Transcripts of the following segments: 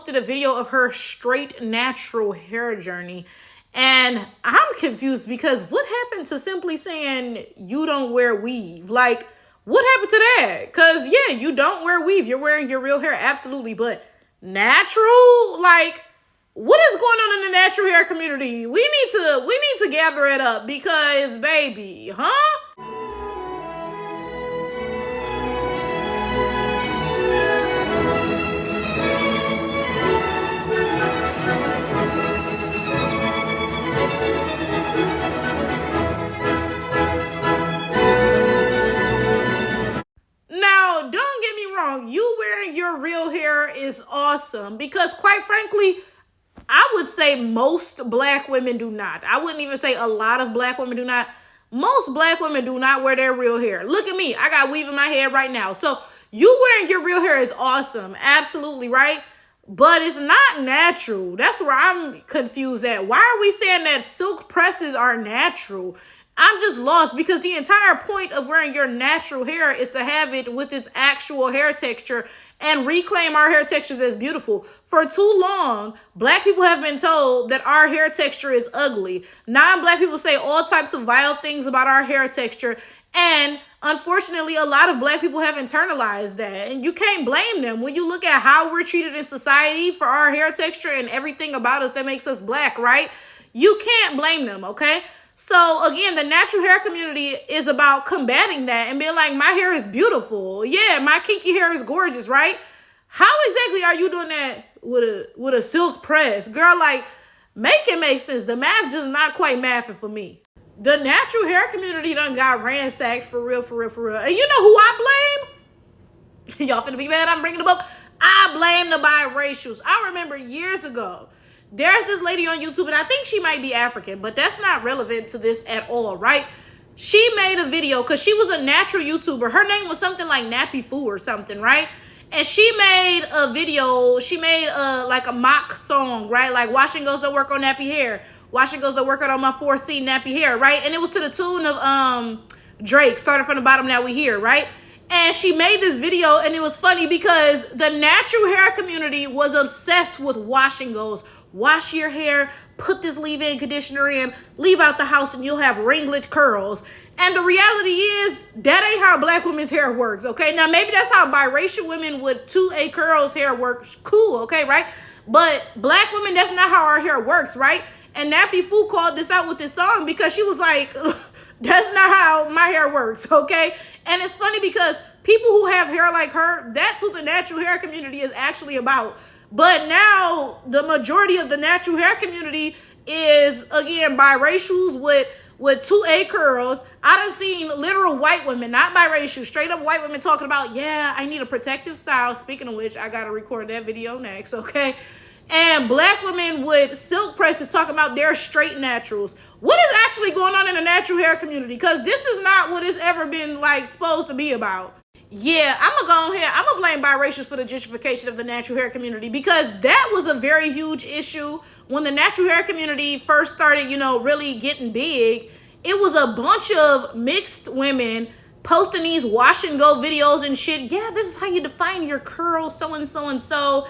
posted a video of her straight natural hair journey. And I'm confused because what happened to simply saying you don't wear weave? Like, what happened to that? Because, yeah, you don't wear weave. You're wearing your real hair, absolutely. But natural? Like, what is going on in the natural hair community? We need to gather it up because, baby, huh? Now, don't get me wrong. You wearing your real hair is awesome because, quite frankly, I would say most black women do not. I wouldn't even say a lot of black women do not. Most black women do not wear their real hair. Look at me. I got weave in my head right now. So you wearing your real hair is awesome. Absolutely, right? But it's not natural. That's where I'm confused at. Why are we saying that silk presses are natural? I'm just lost because the entire point of wearing your natural hair is to have it with its actual hair texture and reclaim our hair textures as beautiful. For too long, black people have been told that our hair texture is ugly. Non-black people say all types of vile things about our hair texture. And unfortunately, a lot of black people have internalized that. And you can't blame them. When you look at how we're treated in society for our hair texture and everything about us that makes us black, right? You can't blame them, okay? So again, the natural hair community is about combating that and being like, my hair is beautiful. Yeah, my kinky hair is gorgeous, right? How exactly are you doing that with a silk press? Girl, like, make it make sense. The math just not quite mathing for me. The natural hair community done got ransacked for real. And you know who I blame? Y'all finna be mad I'm bringing them up. I blame the biracials. I remember years ago, there's this lady on YouTube, and I think she might be African, but that's not relevant to this at all, right? She made a video because she was a natural YouTuber. Her name was something like Nappy Foo or something, right? And she made a video. She made like a mock song, right? Like, washing goes to work on nappy hair. Washing goes to work on my 4C nappy hair, right? And it was to the tune of Drake, started from the bottom, now we here, right? And she made this video, and it was funny because the natural hair community was obsessed with washing goes. Wash your hair, put this leave-in conditioner in, leave out the house, and you'll have ringlet curls. And the reality is, that ain't how black women's hair works, okay? Now, maybe that's how biracial women with 2A curls hair works. Cool, okay, right? But black women, that's not how our hair works, right? And Nappy Foo called this out with this song because she was like, that's not how my hair works, okay? And it's funny because people who have hair like her, that's who the natural hair community is actually about. But now the majority of the natural hair community is, again, biracials with 2A curls. I done seen literal white women, not biracial, straight up white women talking about, yeah, I need a protective style. Speaking of which, I got to record that video next, okay? And black women with silk presses talking about their straight naturals. What is actually going on in the natural hair community? Because this is not what it's ever been, like, supposed to be about. Yeah, I'm going to go ahead. I'm going to blame biracials for the gentrification of the natural hair community because that was a very huge issue when the natural hair community first started, you know, really getting big. It was a bunch of mixed women posting these wash and go videos and shit. Yeah, this is how you define your curls, so and so and so.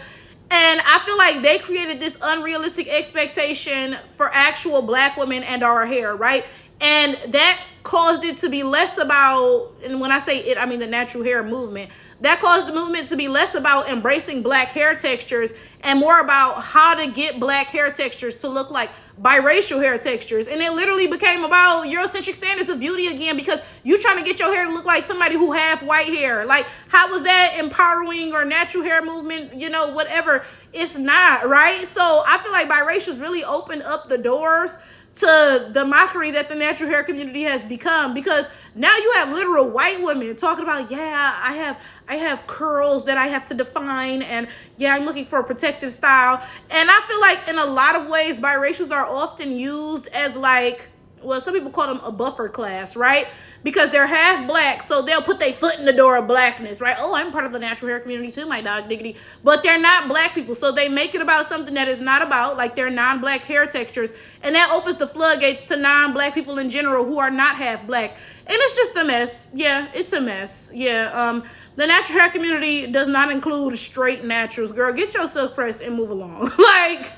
And I feel like they created this unrealistic expectation for actual black women and our hair, right? And that caused it to be less about, and when I say it, I mean the natural hair movement, that caused the movement to be less about embracing black hair textures and more about how to get black hair textures to look like biracial hair textures. And it literally became about Eurocentric standards of beauty again because you trying to get your hair to look like somebody who have white hair. Like, how was that empowering or natural hair movement, you know, whatever? It's not, right? So I feel like biracials really opened up the doors to the mockery that the natural hair community has become, because now you have literal white women talking about, yeah, I have curls that I have to define, and yeah, I'm looking for a protective style. And I feel like in a lot of ways biracials are often used as like well, some people call them a buffer class, right? Because they're half black, so they'll put their foot in the door of blackness, right? Oh, I'm part of the natural hair community too, my dog diggity. But they're not black people, so they make it about something that is not about, like their non-black hair textures, and that opens the floodgates to non-black people in general who are not half black. And it's just a mess. Yeah, it's a mess. Yeah, the natural hair community does not include straight naturals. Girl, get your silk press and move along. Like,